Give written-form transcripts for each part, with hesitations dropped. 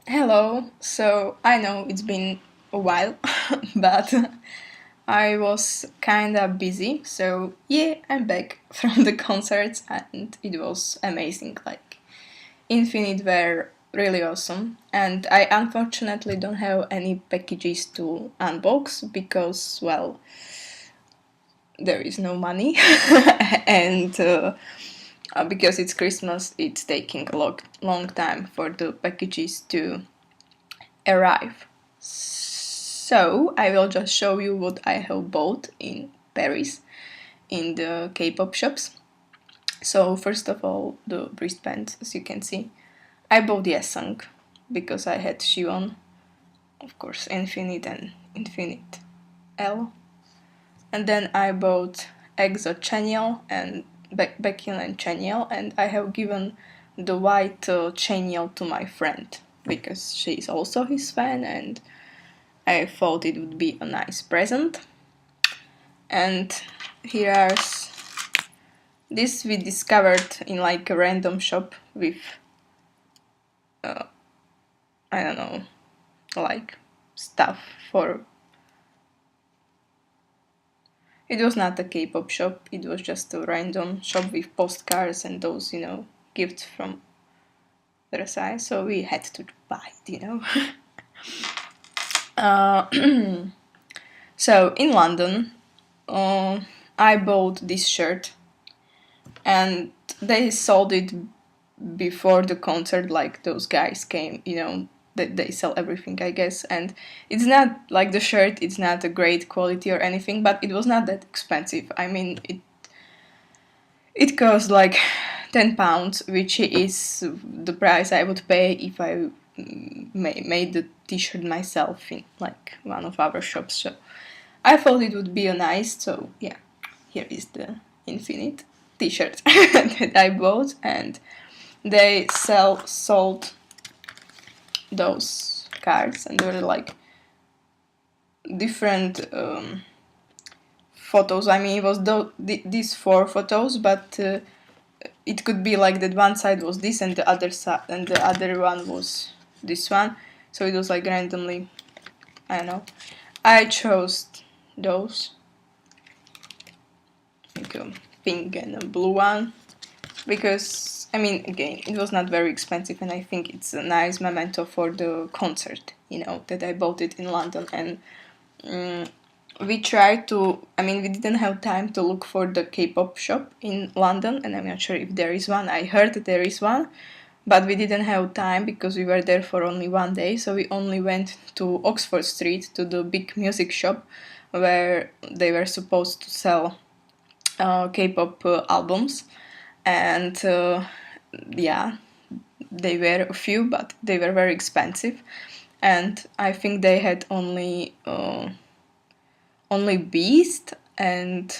Hello. So I know it's been a while, but I was kinda busy. So yeah, I'm back from the concerts and it was amazing. Like Infinite were really awesome. And I unfortunately don't have any packages to unbox because, well, there is no money. And because it's Christmas, it's taking a long time for the packages to arrive. So I will just show you what I have bought in Paris in the K-pop shops. So first of all, the wristbands, as you can see. I bought Yesung because I had Shion, of course, Infinite and Infinite L. And then I bought EXO Chaniel and Baekhyun and Chaniel, and I have given the white Chaniel to my friend because she is also his fan and I thought it would be a nice present. And here are this we discovered in like a random shop with I don't know, like stuff for. It was not a K-pop shop, it was just a random shop with postcards and those, gifts from their side, so we had to buy it. So in London, I bought this shirt and they sold it before the concert, like those guys came, they sell everything, I guess. And it's not like the shirt, it's not a great quality or anything, but it was not that expensive. I mean, it cost like £10, which is the price I would pay if I made the t-shirt myself in like one of our shops. So I thought it would be a nice. So yeah, here is the Infinite t-shirt that I bought, and they sold those cards, and there were like different photos. I mean, it was these 4 photos, but it could be like that one side was this and the other side and the other one was this one. So it was like randomly, I don't know. I chose those, like a pink and a blue one, because I mean, again, it was not very expensive, and I think it's a nice memento for the concert, that I bought it in London. And we tried to, I mean, we didn't have time to look for the K-pop shop in London, and I'm not sure if there is one. I heard that there is one, but we didn't have time because we were there for only one day, so we only went to Oxford Street to the big music shop where they were supposed to sell K-pop albums. And yeah, they were a few, but they were very expensive, and I think they had only Beast and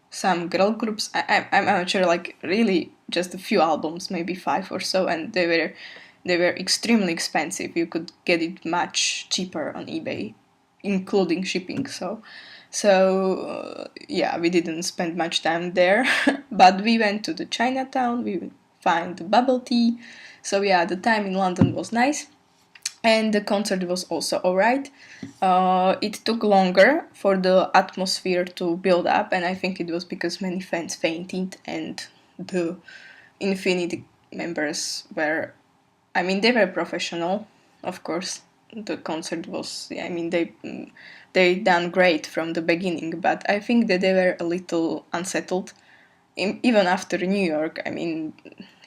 some girl groups. I'm not sure, like really just a few albums, maybe 5 or so, and they were extremely expensive. You could get it much cheaper on eBay, including shipping. So yeah, we didn't spend much time there, but we went to the Chinatown. We find the bubble tea. So yeah, the time in London was nice, and the concert was also alright. It took longer for the atmosphere to build up, and I think it was because many fans fainted, and the Infinity members were, I mean, they were professional, of course. The concert was, I mean, they done great from the beginning, but I think that they were a little unsettled, even after New York. I mean,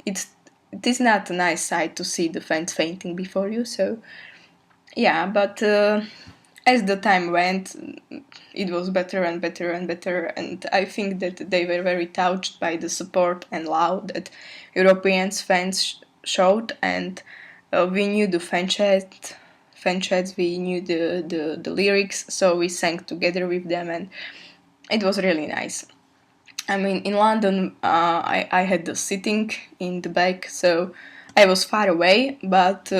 it is not a nice sight to see the fans fainting before you. So yeah, but as the time went, it was better and better and better, and I think that they were very touched by the support and love that Europeans fans showed, and we knew the fan chats, we knew the lyrics, so we sang together with them, and it was really nice. I mean, in London, I had the sitting in the back, so I was far away, but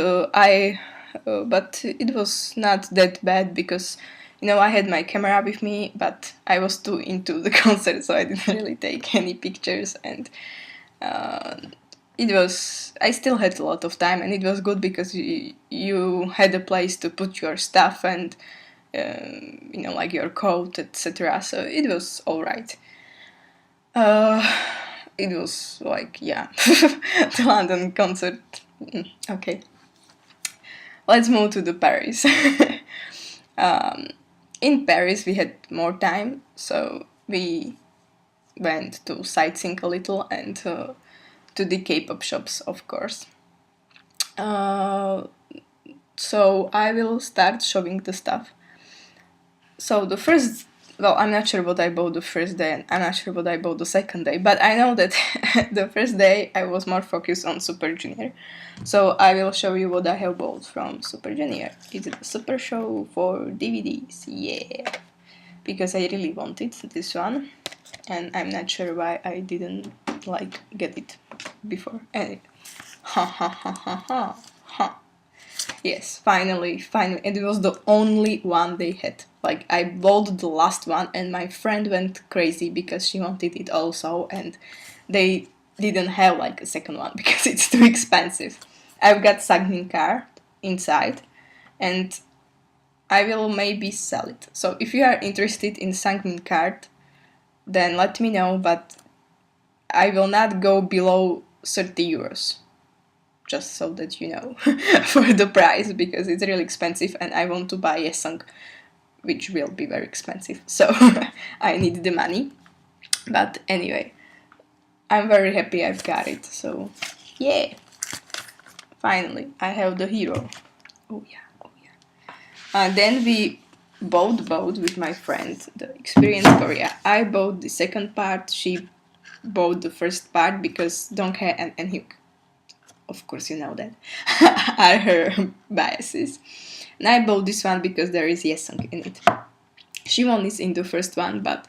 but it was not that bad because I had my camera with me, but I was too into the concert, so I didn't really take any pictures. And it was, I still had a lot of time, and it was good because you had a place to put your stuff and you know, like your coat, etc. So it was all right. It was like, yeah, the London concert. Okay, let's move to the Paris. In Paris we had more time, so we went to sightseeing a little and to the K-pop shops, of course. So I will start showing the stuff. So the first, well, I'm not sure what I bought the first day, and I'm not sure what I bought the second day, but I know that the first day I was more focused on Super Junior. So I will show you what I have bought from Super Junior. It's a Super Show for DVDs, yeah! Because I really wanted this one, and I'm not sure why I didn't, like, get it before. Anyway. Ha ha ha ha ha ha. Yes, finally, and it was the only one they had. Like, I bought the last one and my friend went crazy because she wanted it also, and they didn't have like a second one because it's too expensive. I've got Sagmin car inside and I will maybe sell it. So if you are interested in Sagmin card, then let me know, but I will not go below 30 euros. Just so that you know, for the price, because it's really expensive and I want to buy a song, which will be very expensive, so I need the money. But anyway, I'm very happy I've got it, so yeah, finally I have the hero. Oh yeah. Then we both bought with my friend the Experience Korea. I bought the second part, she bought the first part because Donghae and Hyuk, of course you know that, are her biases. And I bought this one because there is Yesung in it. Shimon is in the first one, but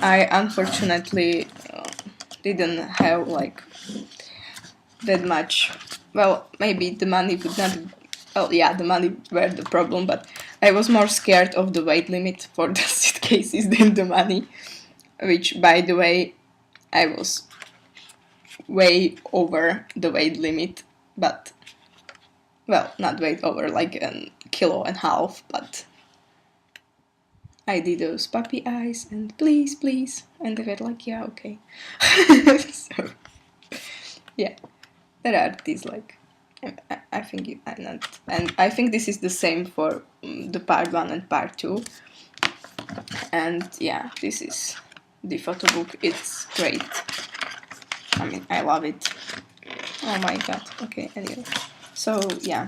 I unfortunately didn't have like that much. Well, maybe the money would not. Well, yeah, the money were the problem, but I was more scared of the weight limit for the suitcases than the money. Which, by the way, I was way over the weight limit, but, well, not weight over, like a kilo and a half, but I did those puppy eyes and please, and they were like, yeah, okay. So, yeah, there are these, like, I think I'm not, and I think this is the same for the part 1 and part 2, and yeah, this is the photo book. It's great. I mean, I love it. Oh my god. Okay, anyway. So, yeah.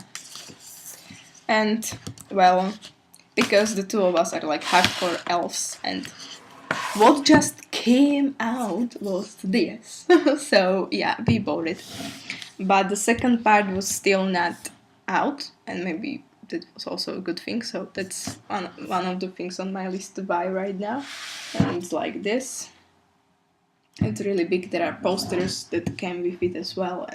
And, well, because the two of us are like hardcore elves, and what just came out was this. So, yeah, we bought it. But the second part was still not out, and maybe that was also a good thing. So that's one of the things on my list to buy right now. And it's like this. It's really big. There are posters that came with it as well,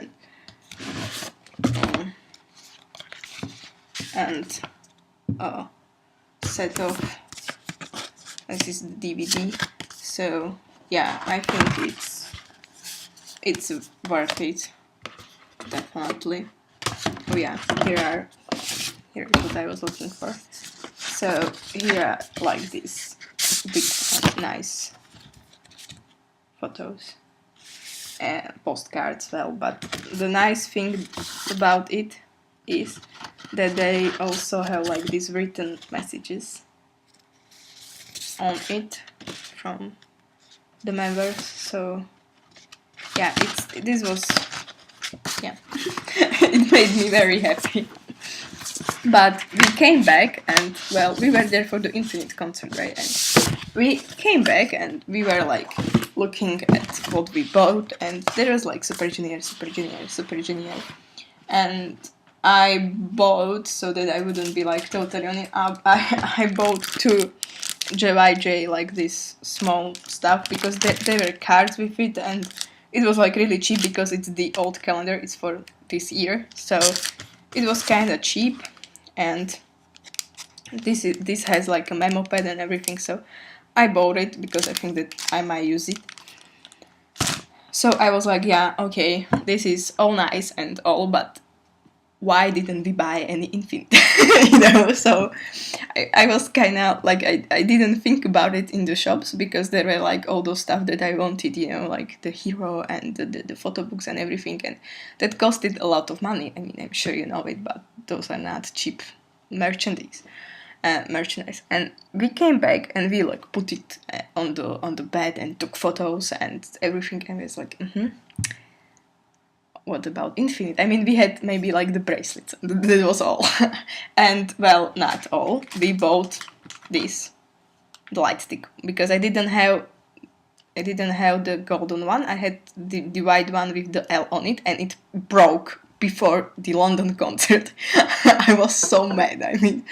and a set of, this is the DVD. So yeah, I think it's worth it, definitely. Oh yeah, here is what I was looking for. So here are like these big and nice photos and postcards. Well, but the nice thing about it is that they also have like these written messages on it from the members. So yeah, this was, yeah, it made me very happy. But we came back and, well, we were there for the Infinite concert, right? And we came back and we were like looking at what we bought, and there was like Super Junior, and I bought, so that I wouldn't be like totally on it up, I bought two JYJ, like this small stuff, because there were cards with it, and it was like really cheap because it's the old calendar, it's for this year, so it was kind of cheap. And this has like a memo pad and everything, so I bought it because I think that I might use it. So I was like, yeah, okay, this is all nice and all, but why didn't we buy any Infinite? So I was kind of like, I didn't think about it in the shops, because there were like all those stuff that I wanted, like the hero and the photo books and everything, and that costed a lot of money. I mean, I'm sure you know it, but those are not cheap merchandise. And we came back and we like put it on the bed and took photos and everything, and it's like, what about Infinite? I mean, we had maybe like the bracelets. That was all. And, well, not all. We bought this, the light stick, because I didn't have the golden one. I had the white one with the L on it, and it broke before the London concert. I was so mad. I mean,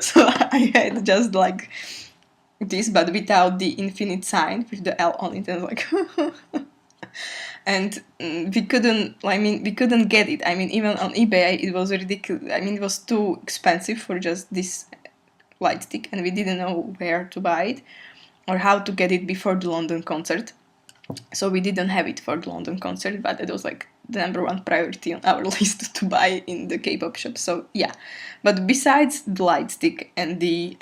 so I had just like this, but without the Infinite sign with the L on it, and like. And we couldn't get it. I mean, even on eBay, it was ridiculous. I mean, it was too expensive for just this light stick, and we didn't know where to buy it or how to get it before the London concert. So we didn't have it for the London concert, but it was like the number one priority on our list to buy in the K-pop shop. So yeah, but besides the light stick and the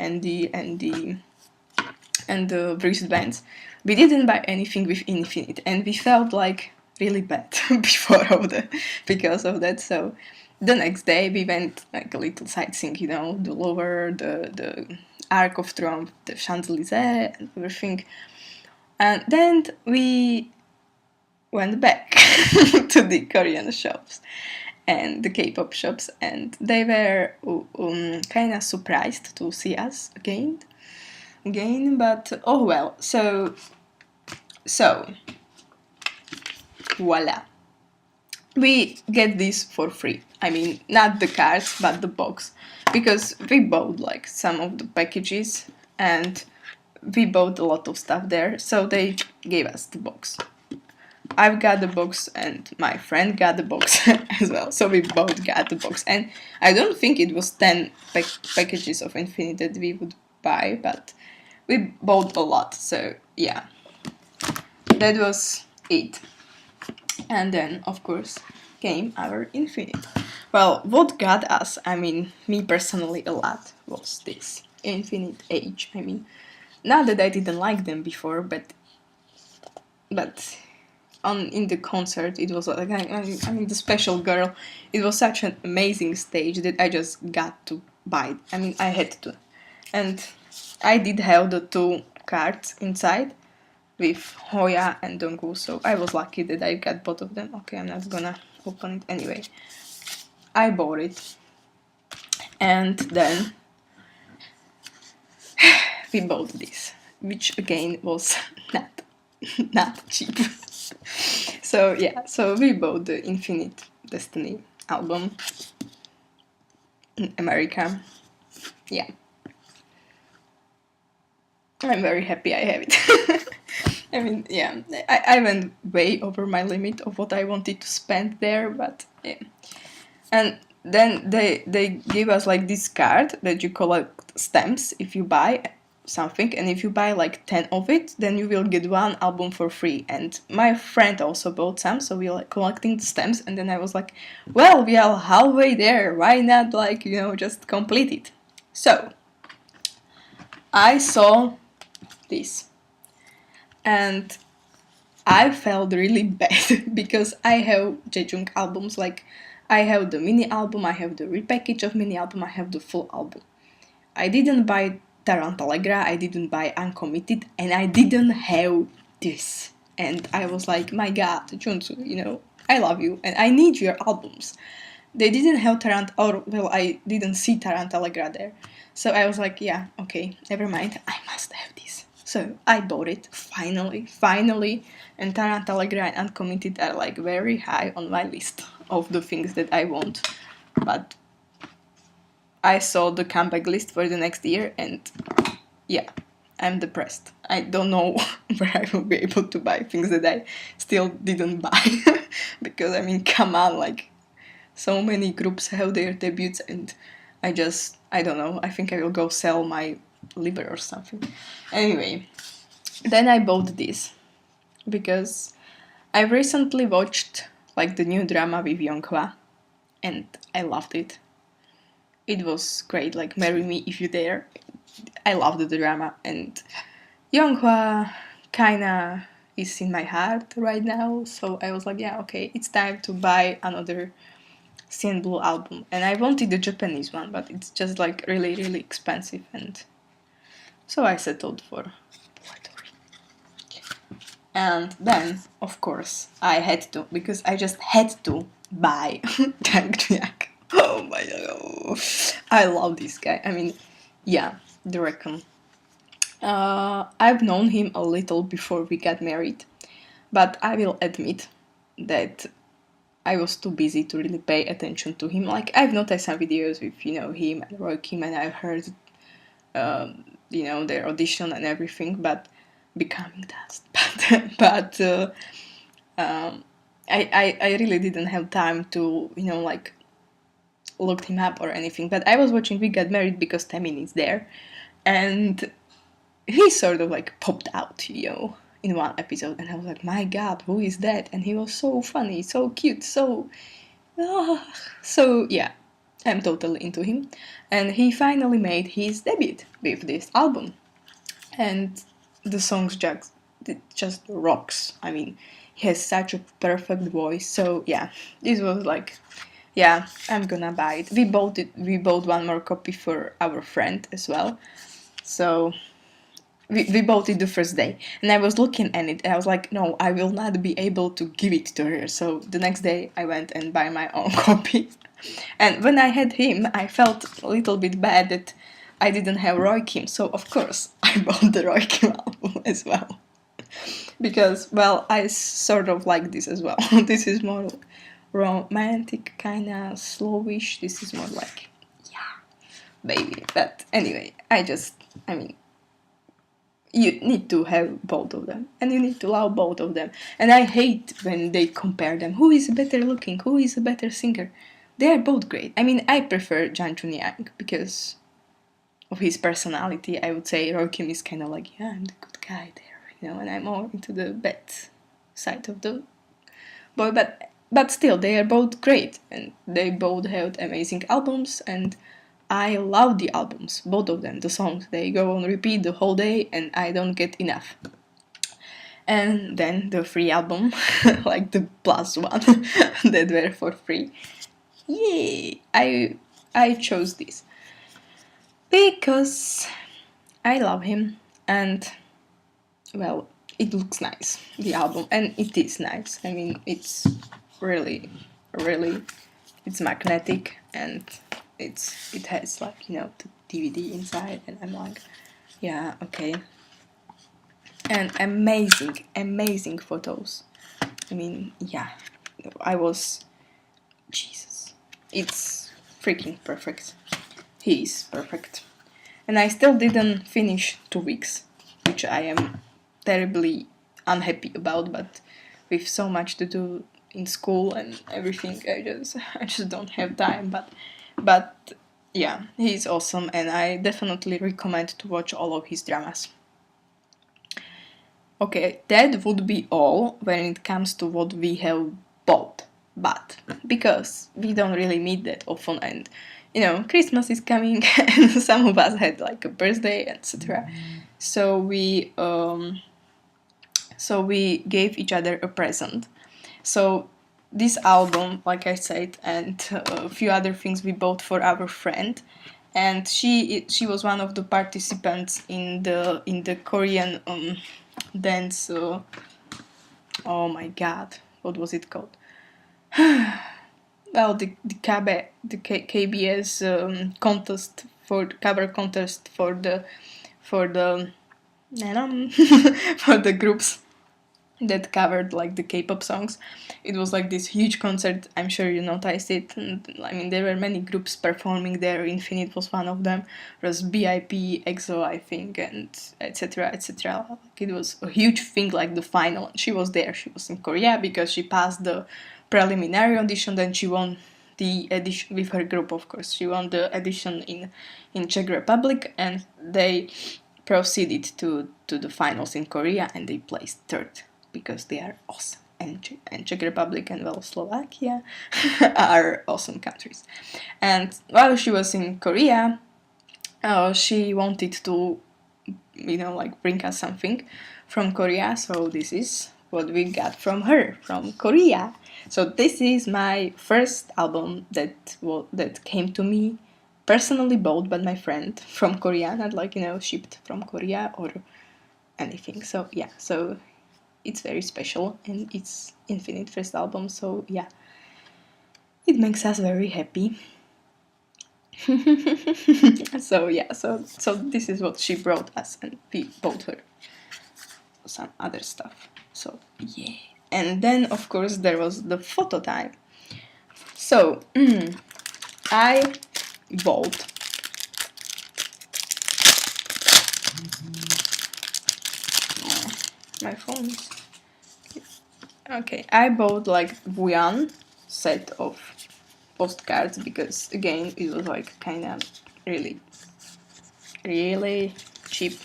wristbands, we didn't buy anything with Infinite, and we felt like really bad because of that. So the next day we went like a little sightseeing, the Louvre, the Arc of Triomphe, the Champs-Élysées, and everything. And then we went back to the Korean shops and the K-pop shops, and they were kind of surprised to see us again, but oh well. So voila, we get this for free. I mean, not the cards, but the box, because we bought like some of the packages and we bought a lot of stuff there, so they gave us the box. I've got the box and my friend got the box as well, so we both got the box. And I don't think it was 10 packages of Infinite that we would buy, but we bought a lot, so yeah, that was it. And then, of course, came our Infinite. Well, what got us, I mean, me personally a lot, was this Infinite Age. I mean, not that I didn't like them before, but in the concert, it was like, I mean, the Special Girl, it was such an amazing stage that I just got to buy it. I mean, I had to. And I did have the 2 cards inside with Hoya and Donggu, so I was lucky that I got both of them. Okay, I'm not gonna open it anyway. I bought it, and then we bought this, which again was not cheap. So yeah, so we bought the Infinite Destiny album in America. Yeah, I'm very happy I have it. I mean, yeah, I went way over my limit of what I wanted to spend there, but yeah. And then they give us like this card that you collect stamps if you buy something, and if you buy like 10 of it, then you will get 1 album for free. And my friend also bought some, so we were like collecting the stamps, and then I was like, well, we are halfway there, why not like, just complete it. So I saw this and I felt really bad because I have Jejung albums, like I have the mini album, I have the repackage of mini album, I have the full album. I didn't buy Tarantalegra, I didn't buy Uncommitted, and I didn't have this. And I was like, my god, Junsu, I love you and I need your albums. They didn't have I didn't see Tarantalegra there. So I was like, yeah, okay, never mind, I must have this. So I bought it, finally, and Tarantalegra and Uncommitted are like very high on my list of the things that I want. But I saw the comeback list for the next year and yeah, I'm depressed. I don't know where I will be able to buy things that I still didn't buy. Because I mean, come on, like so many groups have their debuts and I don't know, I think I will go sell my liver or something. Anyway, then I bought this. because I recently watched like the new drama with Jung, and I loved it. It was great, like Marry Me If You Dare. I loved the drama, and Jung kinda is in my heart right now, so I was like, yeah, okay, it's time to buy another CNBLUE album. And I wanted the Japanese one, but it's just like really, really expensive, and so I settled for and then, of course, I had to, because I just had to buy Jack Jack. Oh my god. I love this guy. I mean, yeah, the Recon. I've known him a little before we got married, but I will admit that I was too busy to really pay attention to him. Like, I've noticed some videos with, him and Roy Kim, and I've heard, their audition and everything, but becoming dust. But I really didn't have time to, like, look him up or anything. But I was watching We Got Married because Tamin is there, and he sort of like popped out, in one episode, and I was like, my god, who is that? And he was so funny, so cute, so yeah, I'm totally into him. And he finally made his debut with this album, and the songs just rocks. I mean, he has such a perfect voice. So yeah, this was like, yeah, I'm gonna buy it. We bought one more copy for our friend as well. So we bought it the first day, and I was looking at it and I was like, no, I will not be able to give it to her. So the next day I went and buy my own copy. And when I had him, I felt a little bit bad that I didn't have Roy Kim, so of course I bought the Roy Kim album as well. Because, well, I sort of like this as well. This is more romantic, kinda slowish. This is more like, yeah, baby. But anyway, I mean, you need to have both of them, and you need to love both of them. And I hate when they compare them. Who is better looking? Who is a better singer? They are both great. I mean, I prefer Jung Joon because of his personality. I would say Roy Kim is kind of like, yeah, I'm the good guy there, and I'm more into the bad side of the boy. But still, they are both great, and they both have amazing albums, and I love the albums, both of them, the songs. They go on repeat the whole day, and I don't get enough. And then the free album, like the plus one that were for free. Yay! I chose this because I love him, and well, it looks nice, the album, and it is nice. I mean, it's really, really, it's magnetic, and it has like, the DVD inside, and I'm like, yeah, okay. And amazing photos. I mean, yeah, Jesus, it's freaking perfect. He is perfect. And I still didn't finish 2 weeks, which I am terribly unhappy about, but with so much to do in school and everything, I just don't have time. But yeah, he's awesome, and I definitely recommend to watch all of his dramas. Okay, that would be all when it comes to what we have bought. But because we don't really meet that often, and Christmas is coming, and some of us had like a birthday, etc. So we gave each other a present. So this album, like I said, and a few other things we bought for our friend, and she was one of the participants in the Korean dance. Oh my god, what was it called? Well, the KBS contest for cover contest for the for the for the groups that covered like the K-pop songs. It was like this huge concert. I'm sure you noticed it. And, I mean, there were many groups performing there. Infinite was one of them. There was BIP, EXO, I think, and etc. etc. Like, it was a huge thing, like the final. She was there. She was in Korea because she passed the preliminary audition. Then she won the edition with her group, of course. She won the edition in Czech Republic, and they proceeded to the finals in Korea, and they placed third because they are awesome. And Czech Republic and, well, Slovakia are awesome countries. And while she was in Korea, she wanted to, like, bring us something from Korea. So this is what we got from her, from Korea. So this is my first album that came to me, personally bought by my friend from Korea, not like, shipped from Korea or anything. So yeah, so it's very special, and it's Infinite first album, so yeah, it makes us very happy. So yeah, so this is what she brought us, and we bought her some other stuff. So yeah, and then of course there was the photo time. So I bought my phone. Okay, I bought like one set of postcards because again it was like kind of really cheap.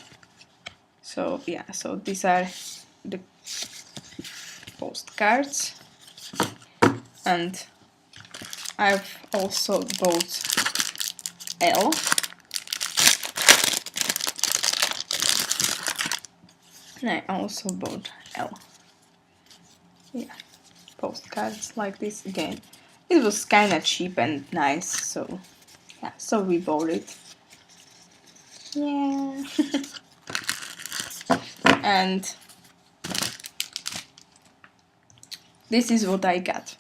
So yeah, so these are the postcards, and I've also bought L. And I also bought L. Yeah, postcards like this again. It was kind of cheap and nice, so yeah, so we bought it. Yeah. And this is what I got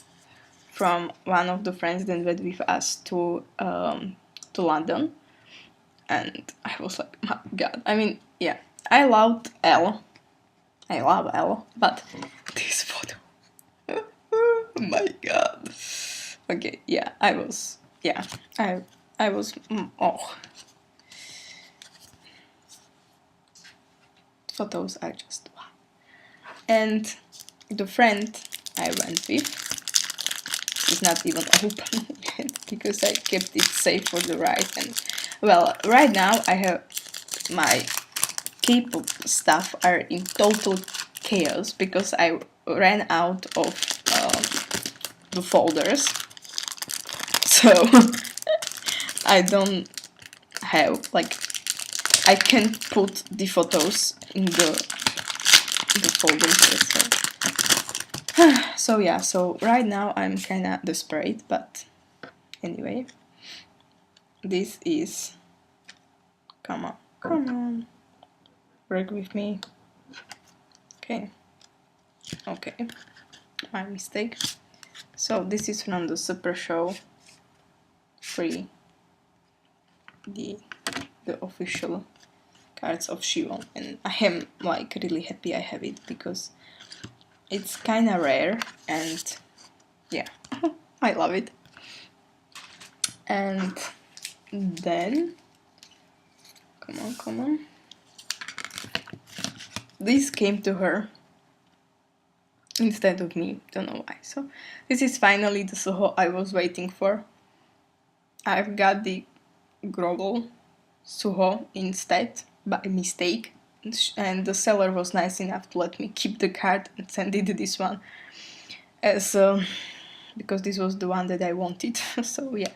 from one of the friends that went with us to London, and I was like, my God. I mean, yeah, I love L, but this photo, oh my God. Okay, yeah, I was oh. Photos are just wow. And the friend I went with is not even open yet because I kept it safe for the ride. And well, right now I have my K-pop stuff are in total chaos because I ran out of the folders, so I don't have, like, I can't put the photos in the folders. So yeah, so right now I'm kinda desperate, but anyway, this is, come on, work with me. Okay, my mistake. So this is from the Super Show free, the official cards of Shivon, and I am like really happy I have it because it's kinda rare, and yeah, I love it. And then, come on, this came to her instead of me, don't know why. So this is finally the Soho I was waiting for. I've got the Grobel Soho instead by mistake, and the seller was nice enough to let me keep the card and send it this one as because this was the one that I wanted. So yeah,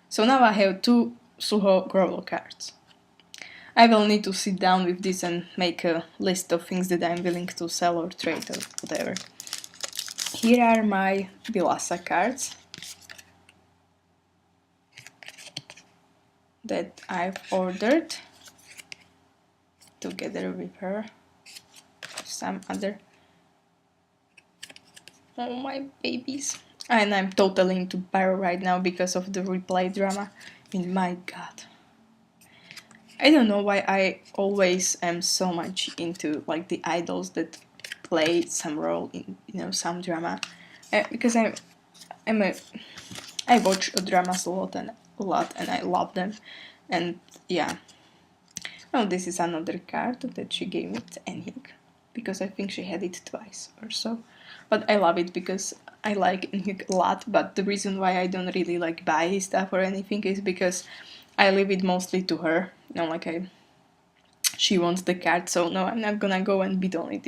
so now I have 2 Suho Grobel cards. I will need to sit down with this and make a list of things that I'm willing to sell or trade or whatever. Here are my Vilasa cards that I've ordered together with her. Some other. Oh, my babies. And I'm totally into Pyro right now because of the replay drama. I mean, my God. I don't know why I always am so much into like the idols that play some role in some drama, because I watch dramas a lot and I love them, and yeah. Oh, this is another card that she gave me, Enyik, because I think she had it twice or so, but I love it because I like Enyik a lot. But the reason why I don't really like buy his stuff or anything is because I leave it mostly to her. Like she wants the card, so no, I'm not gonna go and bid on it,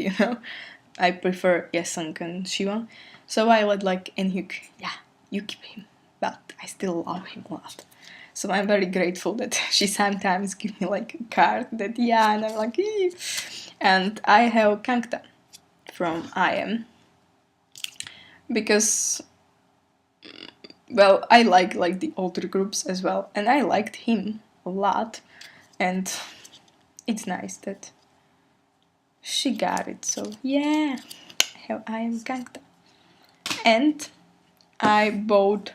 I prefer Yesung and Shiwon. So I let like Eunhyuk, yeah, you keep him, but I still love him a lot. So I'm very grateful that she sometimes gives me like a card that, yeah, and I'm like, eee. And I have Kangta from IM because, well, I like the older groups as well, and I liked him a lot, and it's nice that she got it. So yeah, I am Kangta. And I bought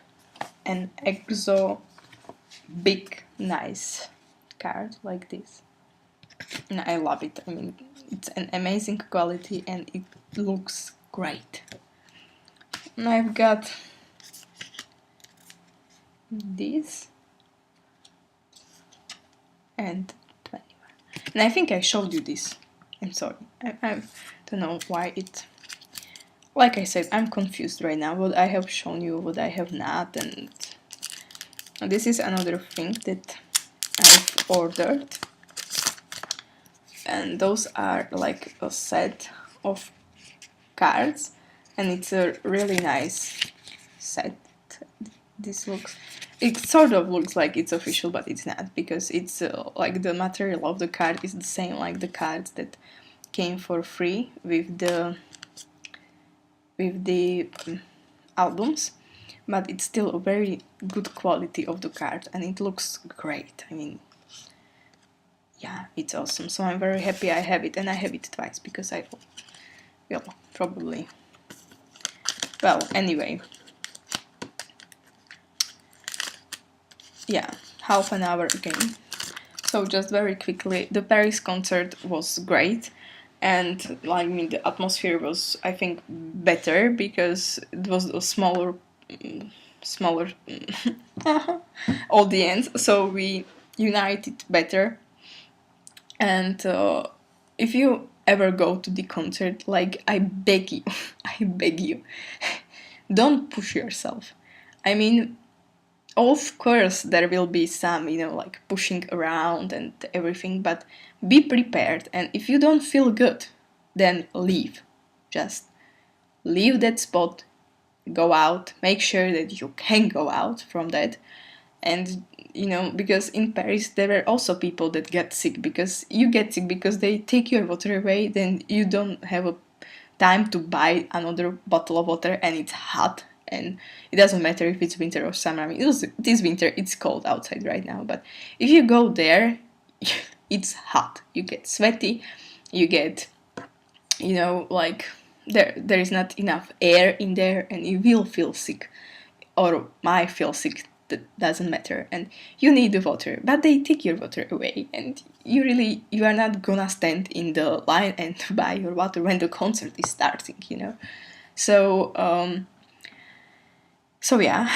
an EXO big nice card like this, and I love it. I mean, it's an amazing quality and it looks great. And I've got this and 21, and I think I showed you this. I'm sorry, I don't know why it, like I said, I'm confused right now what I have shown you, what I have not. And this is another thing that I've ordered, and those are like a set of cards, and it's a really nice set. This looks, it sort of looks like it's official, but it's not, because it's like the material of the card is the same like the cards that came for free with the albums, but it's still a very good quality of the card and it looks great. I mean, yeah, it's awesome. So I'm very happy I have it, and I have it twice because I will probably, well, anyway, yeah, half an hour again. So just very quickly, the Paris concert was great, and like, I mean, the atmosphere was, I think, better because it was a smaller audience, so we united better. And if you ever go to the concert, like, I beg you, I beg you, don't push yourself. I mean, of course there will be some, like pushing around and everything, but be prepared, and if you don't feel good, then leave. Just leave that spot, go out, make sure that you can go out from that. And because in Paris there were also people that get sick, because you get sick because they take your water away, then you don't have a time to buy another bottle of water, and it's hot, and it doesn't matter if it's winter or summer. I mean, it is winter, it's cold outside right now, but if you go there, it's hot, you get sweaty, you get, like, there is not enough air in there, and you will feel sick, or might feel sick, that doesn't matter, and you need the water, but they take your water away, and you are not gonna stand in the line and buy your water when the concert is starting, so yeah,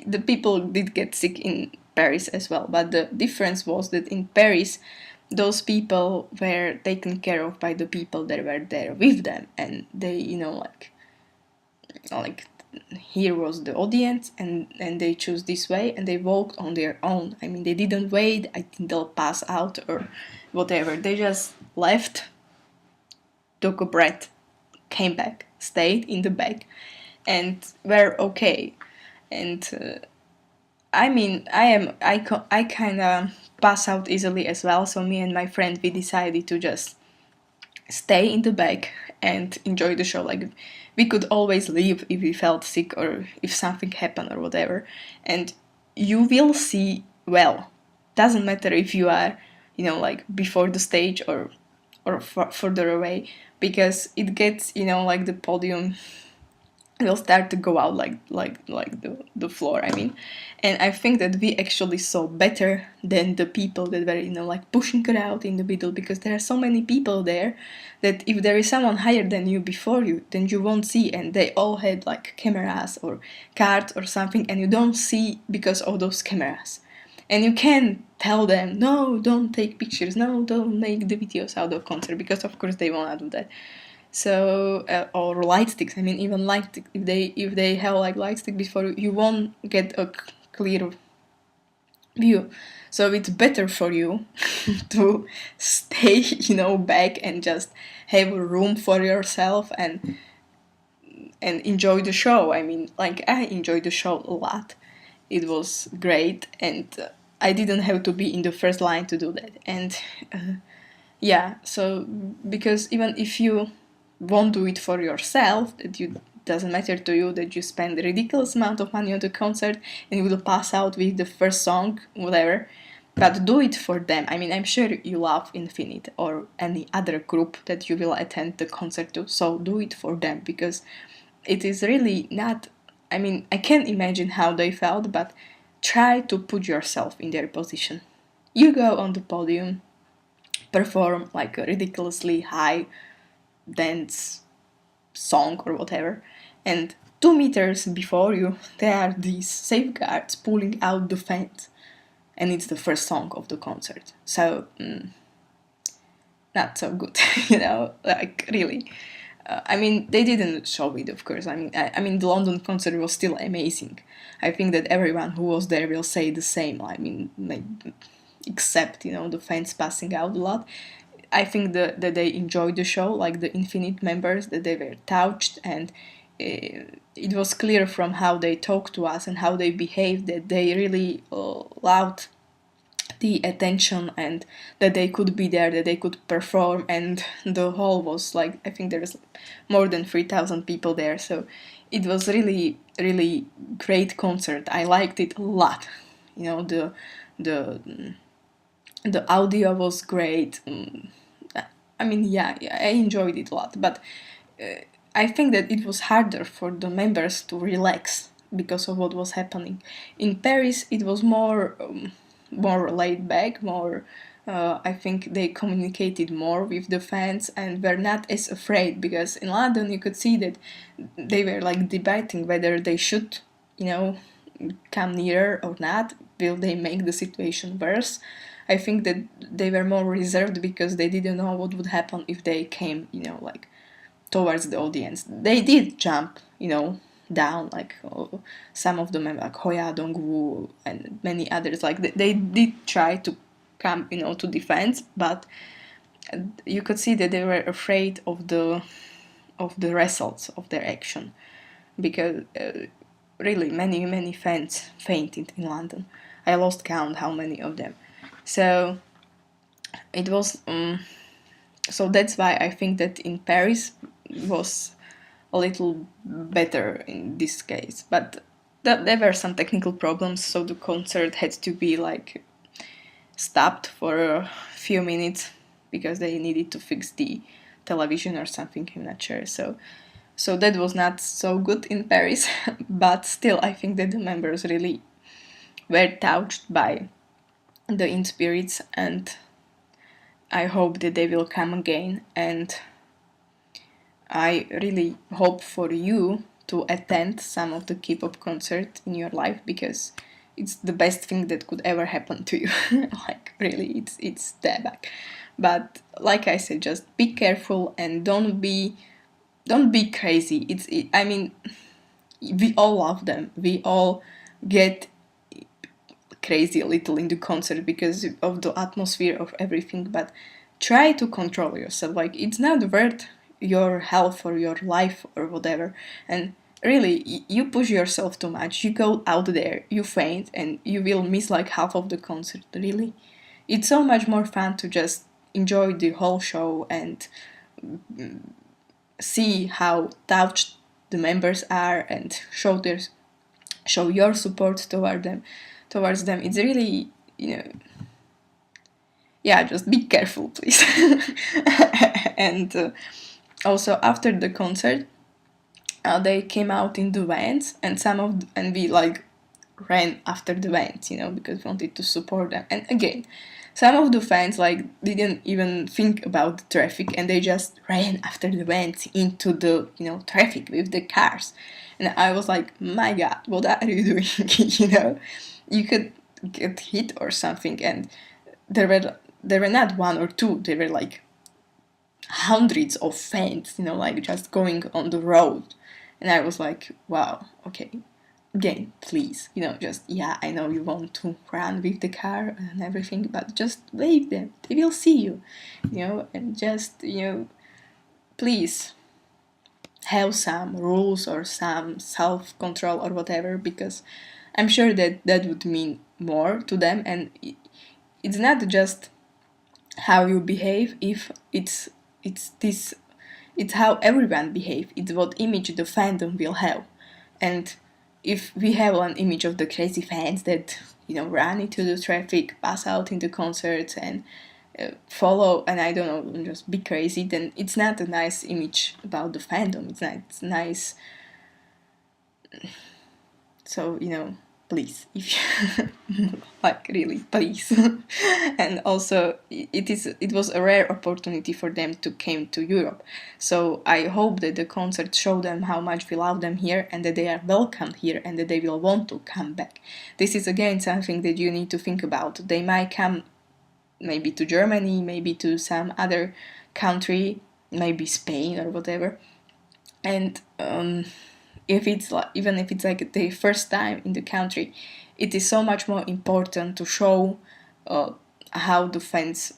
the people did get sick in Paris as well, but the difference was that in Paris those people were taken care of by the people that were there with them, and they, like here was the audience, and they chose this way, and they walked on their own. I mean, they didn't wait, I think they'll pass out or whatever. They just left, took a breath, came back, stayed in the back, and were okay. And I mean, I kind of pass out easily as well, so me and my friend, we decided to just stay in the back and enjoy the show. Like, we could always leave if we felt sick or if something happened or whatever, and you will see well. Doesn't matter if you are, like before the stage or further away, because it gets, like the podium will start to go out like the floor, I mean. And I think that we actually saw better than the people that were, like pushing around in the middle, because there are so many people there that if there is someone higher than you before you, then you won't see, and they all had like cameras or cards or something, and you don't see because of those cameras. And you can tell them, no, don't take pictures, no, don't make the videos out of concert, because of course they won't do that. So or light sticks. I mean, even light stick, if they have like light stick before, you won't get a clear view. So it's better for you to stay, back and just have a room for yourself and enjoy the show. I mean, like, I enjoyed the show a lot. It was great, and I didn't have to be in the first line to do that. And yeah, so because even if you won't do it for yourself, that you doesn't matter to you that you spend a ridiculous amount of money on the concert and you will pass out with the first song, whatever, but do it for them. I mean, I'm sure you love Infinite or any other group that you will attend the concert to, so do it for them, because it is really not, I mean, I can't imagine how they felt, but try to put yourself in their position. You go on the podium, perform like a ridiculously high dance song or whatever, and 2 meters before you there are these safeguards pulling out the fans, and it's the first song of the concert. So not so good. Like, really. I mean, they didn't show it, of course. I mean, the London concert was still amazing. I think that everyone who was there will say the same. I mean, except the fans passing out a lot. I think that they enjoyed the show, like the Infinite members, that they were touched, and it was clear from how they talked to us and how they behaved that they really loved the attention and that they could be there, that they could perform, and the hall was like, I think there's more than 3,000 people there, so it was really, really great concert. I liked it a lot. The audio was great. I mean, yeah, I enjoyed it a lot, but I think that it was harder for the members to relax because of what was happening. In Paris, it was more laid back, more. I think they communicated more with the fans and were not as afraid, because in London you could see that they were like debating whether they should, come nearer or not. Will they make the situation worse? I think that they were more reserved because they didn't know what would happen if they came, like towards the audience. They did jump, down, like some of them, like Hoya Dongwoo and many others. Like they did try to come, to defense, but you could see that they were afraid of the results of their action, because really many fans fainted in London. I lost count how many of them. So it was so that's why I think that in Paris was a little better in this case, but there were some technical problems, so the concert had to be like stopped for a few minutes because they needed to fix the television or something, I'm not sure. So that was not so good in Paris, but still I think that the members really were touched by the In Spirits, and I hope that they will come again, and I really hope for you to attend some of the K-pop concerts in your life, because it's the best thing that could ever happen to you. Like, really, it's that bad. But like I said, just be careful and don't be crazy. I mean, we all love them. We all get crazy a little in the concert because of the atmosphere of everything, but try to control yourself. Like, it's not worth your health or your life or whatever, and really, you push yourself too much, you go out there, you faint, and you will miss like half of the concert. Really, it's so much more fun to just enjoy the whole show and see how touched the members are and show your support towards them. It's really, yeah, just be careful, please. And also after the concert, they came out in the vans, and we like ran after the vans, because we wanted to support them. And again, some of the fans like didn't even think about the traffic, and they just ran after the vans into the traffic with the cars. And I was like, my God, what are you doing? You could get hit or something. And there were not one or two, there were like hundreds of fans, like just going on the road. And I was like, wow, okay, again, please, just, yeah, I know you want to run with the car and everything, but just wave them, they will see you, and just, please have some rules or some self-control or whatever, because I'm sure that would mean more to them. And it's not just how you behave, if it's how everyone behave, it's what image the fandom will have. And if we have an image of the crazy fans that run into the traffic, pass out in the concerts, and follow, and I don't know, just be crazy, then it's not a nice image about the fandom. It's not nice. So please, if you like, really, please. And also, it was a rare opportunity for them to came to Europe, so I hope that the concert show them how much we love them here, and that they are welcomed here, and that they will want to come back. This is again something that you need to think about. They might come maybe to Germany, maybe to some other country, maybe Spain or whatever, and if it's like, even if it's like the first time in the country, it is so much more important to show how the fans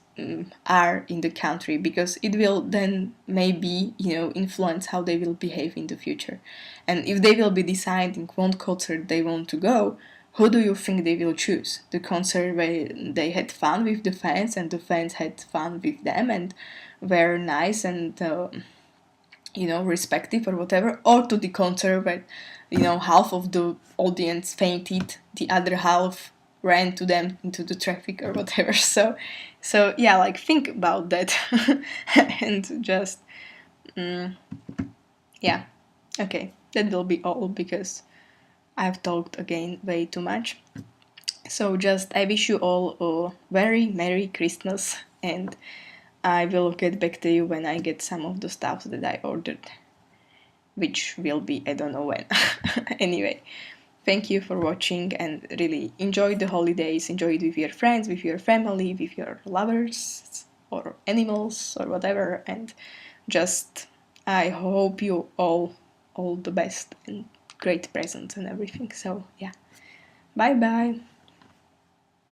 are in the country, because it will then maybe influence how they will behave in the future. And if they will be deciding what concert they want to go, who do you think they will choose? The concert where they had fun with the fans and the fans had fun with them and were nice and respective or whatever, or to the concert where half of the audience fainted, the other half ran to them into the traffic or whatever. So yeah, like, think about that. And just yeah, okay, that will be all, because I've talked again way too much. So just, I wish you all a very Merry Christmas, and I will get back to you when I get some of the stuff that I ordered, which will be, I don't know when. Anyway, thank you for watching, and really enjoy the holidays. Enjoy it with your friends, with your family, with your lovers, or animals, or whatever. And just, I hope you all the best and great presents and everything. So yeah, bye bye.